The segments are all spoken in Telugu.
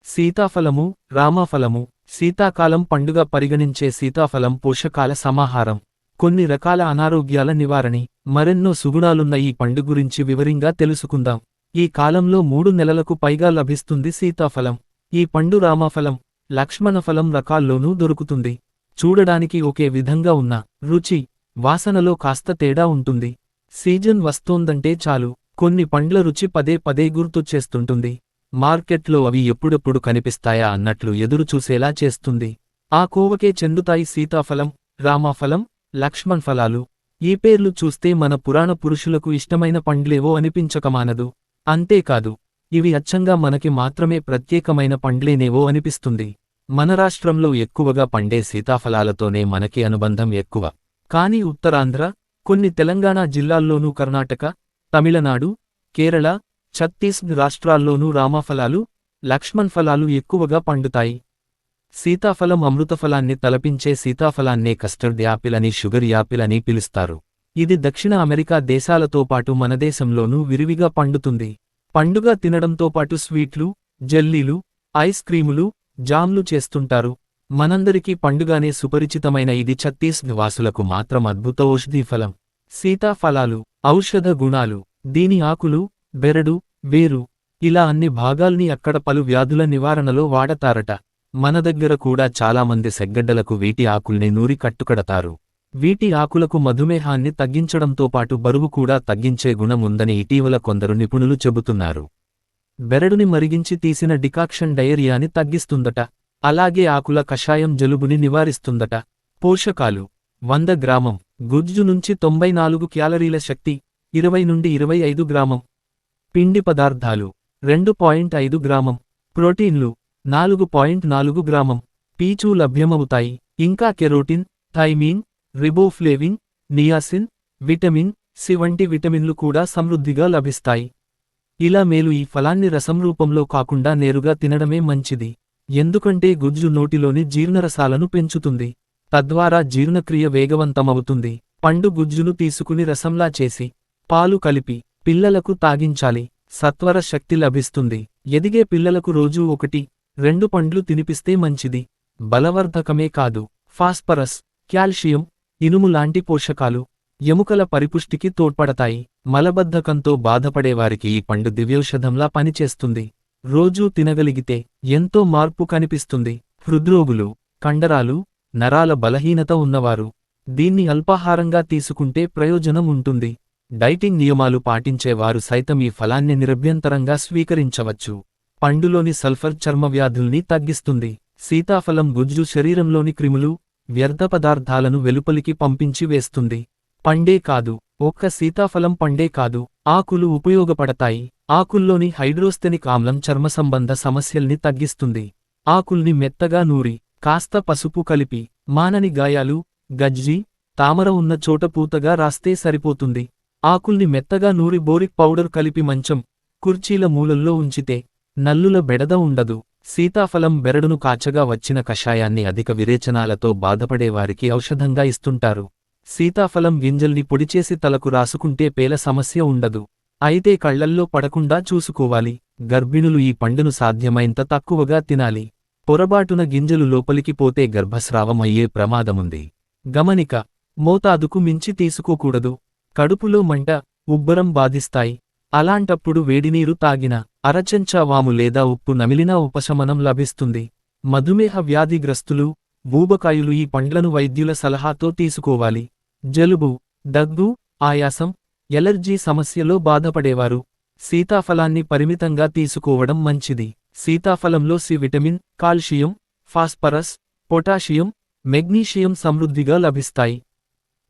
సీతాఫలము, రామఫలము. శీతాకాలం పండుగ పరిగణించే సీతాఫలం పోషకాల సమాహారం. కొన్ని రకాల అనారోగ్యాల నివారణి, మరెన్నో సుగుణాలున్న ఈ పండు గురించి వివరంగా తెలుసుకుందాం. ఈ కాలంలో 3 నెలలకు పైగా లభిస్తుంది సీతాఫలం. ఈ పండు రామఫలం, లక్ష్మణఫలం రకాల్లోనూ దొరుకుతుంది. చూడడానికి ఒకే విధంగా ఉన్న రుచి, వాసనలో కాస్త తేడా ఉంటుంది. సీజన్ వస్తోందంటే చాలు కొన్ని పండ్ల రుచి పదే పదే గుర్తొచ్చేస్తుంటుంది. మార్కెట్లో అవి ఎప్పుడెప్పుడు కనిపిస్తాయా అన్నట్లు ఎదురుచూసేలా చేస్తుంది. ఆ కోవకే చెందుతాయి సీతాఫలం, రామఫలం, లక్ష్మణ్ ఫలాలు. ఈ పేర్లు చూస్తే మన పురాణ పురుషులకు ఇష్టమైన పండ్లేవో అనిపించకమానదు. అంతేకాదు, ఇవి అచ్చంగా మనకి మాత్రమే ప్రత్యేకమైన పండ్లేనేవో అనిపిస్తుంది. మన రాష్ట్రంలో ఎక్కువగా పండే సీతాఫలాలతోనే మనకి అనుబంధం ఎక్కువ. కాని ఉత్తరాంధ్ర, కొన్ని తెలంగాణ జిల్లాల్లోనూ కర్ణాటక, తమిళనాడు, కేరళ, ఛత్తీస్గఢ్ రాష్ట్రాల్లోనూ రామఫలాలు, లక్ష్మణ్ ఫలాలు ఎక్కువగా పండుతాయి. సీతాఫలం అమృతఫలాన్ని తలపించే సీతాఫలాన్నే కస్టర్డ్ యాపిల్ అని, షుగర్ యాపిల్ అని పిలుస్తారు. ఇది దక్షిణ అమెరికా దేశాలతో పాటు మన దేశంలోనూ విరివిగా పండుతుంది. పండుగ తినడంతో పాటు స్వీట్లు, జెల్లీలు, ఐస్ క్రీములు, జామ్లు చేస్తుంటారు. మనందరికీ పండుగానే సుపరిచితమైన ఇది ఛత్తీస్గఢ్ వాసులకు మాత్రం అద్భుత ఔషధీ ఫలం. సీతాఫలాలు ఔషధ గుణాలు. దీని ఆకులు, బెరడు, వేరు ఇలా అన్ని భాగాల్ని అక్కడ పలు వ్యాధుల నివారణలో వాడతారట. మన దగ్గర కూడా చాలామంది సెగ్గడ్డలకు వీటి ఆకుల్ని నూరి కట్టుకడతారు. వీటి ఆకులకు మధుమేహాన్ని తగ్గించడంతో పాటు బరువు కూడా తగ్గించే గుణం ఉందని ఇటీవల కొందరు నిపుణులు చెబుతున్నారు. బెరడుని మరిగించి తీసిన డికాక్షన్ డయేరియాని తగ్గిస్తుందట. అలాగే ఆకుల కషాయం జలుబుని నివారిస్తుందట. పోషకాలు: 100 గ్రామం గుజ్జు నుంచి 94 క్యాలరీల శక్తి, 20 నుండి 25 గ్రామం. పిండి పదార్థాలు: 2.5 గ్రామం. ప్రోటీన్లు: 4.4 గ్రామం. పీచు లభ్యమవుతాయి. ఇంకా carotene, thiamine, riboflavin, niacin, vitamin C వంటి విటమిన్లు కూడా సమృద్ధిగా లభిస్తాయి. ఇలా మేలు ఈ ఫలాన్ని రసం రూపంలో కాకుండా నేరుగా తినడమే మంచిది. ఎందుకంటే గుజ్జు నోటిలోని జీర్ణరసాలను పెంచుతుంది. తద్వారా జీర్ణక్రియ వేగవంతమవుతుంది. పండు గుజ్జును తీసుకుని రసంలా చేసి, పాలు కలిపి పిల్లలకు తాగించాలి. సత్వర శక్తి లభిస్తుంది. ఎదిగే పిల్లలకు రోజూ 1-2 పండ్లు తినిపిస్తే మంచిది. బలవర్ధకమే కాదు, ఫాస్ఫరస్, కాల్షియం, ఇనుము లాంటి పోషకాలు ఎముకల పరిపుష్టికి తోడ్పడతాయి. మలబద్ధకంతో బాధపడేవారికి ఈ పండు దివ్యౌషధంలా పనిచేస్తుంది. రోజూ తినగలిగితే ఎంతో మార్పు కనిపిస్తుంది. హృద్రోగులు, కండరాలు, నరాల బలహీనత ఉన్నవారు దీన్ని అల్పాహారంగా తీసుకుంటే ప్రయోజనం ఉంటుంది. డైటింగ్ నియమాలు పాటించేవారు సైతం ఈ ఫలాన్ని నిరభ్యంతరంగా స్వీకరించవచ్చు. పండులోని సల్ఫర్ చర్మవ్యాధుల్ని తగ్గిస్తుంది. సీతాఫలం గుజ్జు శరీరంలోని క్రిములు, వ్యర్థ పదార్థాలను వెలుపలికి పంపించి వేస్తుంది. పండే కాదు, ఒక్క సీతాఫలం పండే కాదు, ఆకులు ఉపయోగపడతాయి. ఆకుల్లోని హైడ్రోస్థెనిక్ ఆమ్లం చర్మ సంబంధ సమస్యల్ని తగ్గిస్తుంది. ఆకుల్ని మెత్తగా నూరి, కాస్త పసుపు కలిపి, మానని గాయాలు, గజ్జి, తామర ఉన్న చోట పూతగా రాస్తే సరిపోతుంది. ఆకుల్ని మెత్తగా నూరి బోరిక్ పౌడర్ కలిపి మంచం, కుర్చీల మూలల్లో ఉంచితే నల్లుల బెడద ఉండదు. సీతాఫలం బెరడును కాచగా వచ్చిన కషాయాన్ని అధిక విరేచనాలతో బాధపడేవారికి ఔషధంగా ఇస్తుంటారు. సీతాఫలం గింజల్ని పొడిచేసి తలకు రాసుకుంటే పేల సమస్య ఉండదు. అయితే కళ్లల్లో పడకుండా చూసుకోవాలి. గర్భిణులు ఈ పండును సాధ్యమైంత తక్కువగా తినాలి. పొరబాటున గింజలు లోపలికి పోతే గర్భస్రావం అయ్యే ప్రమాదముంది. గమనిక: మోతాదుకు మించి తీసుకోకూడదు. కడుపులో మంట, ఉబ్బరం బాధిస్తాయి. అలాంటప్పుడు వేడినీరు తాగిన, అరచెంచా వాము లేదా ఉప్పు నమిలినా ఉపశమనం లభిస్తుంది. మధుమేహ వ్యాధిగ్రస్తులు, ఊబకాయులు ఈ పండ్లను వైద్యుల సలహాతో తీసుకోవాలి. జలుబు, దగ్గు, ఆయాసం, ఎలర్జీ సమస్యలో బాధపడేవారు సీతాఫలాన్ని పరిమితంగా తీసుకోవడం మంచిది. సీతాఫలంలో C vitamin, calcium, phosphorus, potassium, magnesium సమృద్ధిగా లభిస్తాయి.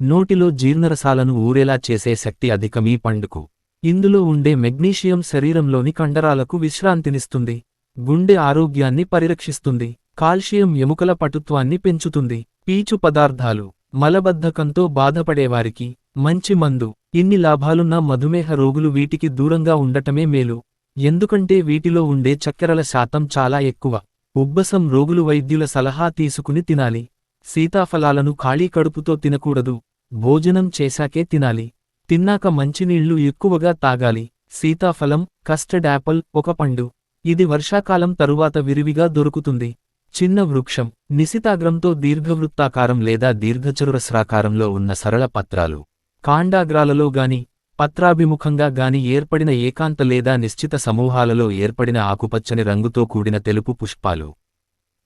నోటిలో జీర్ణరసాలను ఊరేలా చేసే శక్తి అధికం ఈ పండుకు. ఇందులో ఉండే మెగ్నీషియం శరీరంలోని కండరాలకు విశ్రాంతినిస్తుంది. గుండె ఆరోగ్యాన్ని పరిరక్షిస్తుంది. కాల్షియం ఎముకల పటుత్వాన్ని పెంచుతుంది. పీచు పదార్థాలు మలబద్ధకంతో బాధపడేవారికి మంచి మందు. ఇన్ని లాభాలున్న మధుమేహ రోగులు వీటికి దూరంగా ఉండటమే మేలు. ఎందుకంటే వీటిలో ఉండే చక్కెరల శాతం చాలా ఎక్కువ. ఉబ్బసం రోగులు వైద్యుల సలహా తీసుకుని తినాలి. సీతాఫలాలను ఖాళీ కడుపుతో తినకూడదు. భోజనం చేశాకే తినాలి. తిన్నాక మంచినీళ్లు ఎక్కువగా తాగాలి. సీతాఫలం, కస్టర్డ్ యాపిల్ ఒక పండు. ఇది వర్షాకాలం తరువాత విరివిగా దొరుకుతుంది. చిన్న వృక్షం, నిశితాగ్రంతో దీర్ఘవృత్తాకారం లేదా దీర్ఘచతురస్రాకారంలో ఉన్న సరళ పత్రాలు. కాండాగ్రాలలో గాని, పత్రాభిముఖంగా గాని ఏర్పడిన ఏకాంత లేదా నిశ్చిత సమూహాలలో ఏర్పడిన ఆకుపచ్చని రంగుతో కూడిన తెలుపు పుష్పాలు.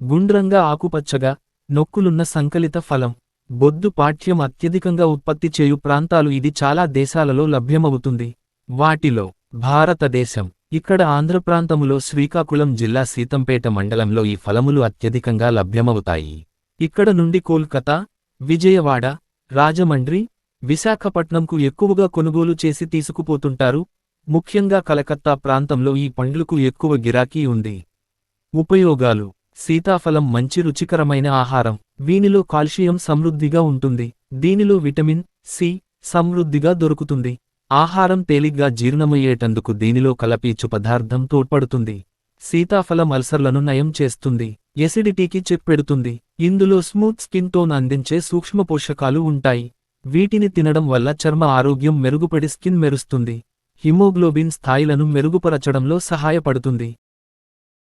గుండ్రంగా ఆకుపచ్చగా, నొక్కులున్న సంకలిత ఫలం. బొద్దు పాఠ్యం అత్యధికంగా ఉత్పత్తి చేయు ప్రాంతాలు. ఇది చాలా దేశాలలో లభ్యమవుతుంది. వాటిలో భారతదేశం. ఇక్కడ ఆంధ్రప్రాంతములో శ్రీకాకుళం జిల్లా సీతంపేట మండలంలో ఈ ఫలములు అత్యధికంగా లభ్యమవుతాయి. ఇక్కడ నుండి కోల్కతా, విజయవాడ, రాజమండ్రి, విశాఖపట్నంకు ఎక్కువగా కొనుగోలు చేసి తీసుకుపోతుంటారు. ముఖ్యంగా కలకత్తా ప్రాంతంలో ఈ పండ్లకు ఎక్కువ గిరాకీ ఉంది. ఉపయోగాలు: సీతాఫలం మంచి రుచికరమైన ఆహారం. వీనిలో కాల్షియం సమృద్ధిగా ఉంటుంది. దీనిలో విటమిన్ సి సమృద్ధిగా దొరుకుతుంది. ఆహారం తేలిగ్గా జీర్ణమయ్యేటందుకు దీనిలో కలపీచు పదార్థం తోడ్పడుతుంది. సీతాఫలం అల్సర్లను నయం చేస్తుంది. ఎసిడిటీకి చెక్ పెడుతుంది. ఇందులో స్మూత్ స్కిన్ టోన్ అందించే సూక్ష్మ పోషకాలు ఉంటాయి. వీటిని తినడం వల్ల చర్మ ఆరోగ్యం మెరుగుపడి స్కిన్ మెరుస్తుంది. హిమోగ్లోబిన్ స్థాయిలను మెరుగుపరచడంలో సహాయపడుతుంది.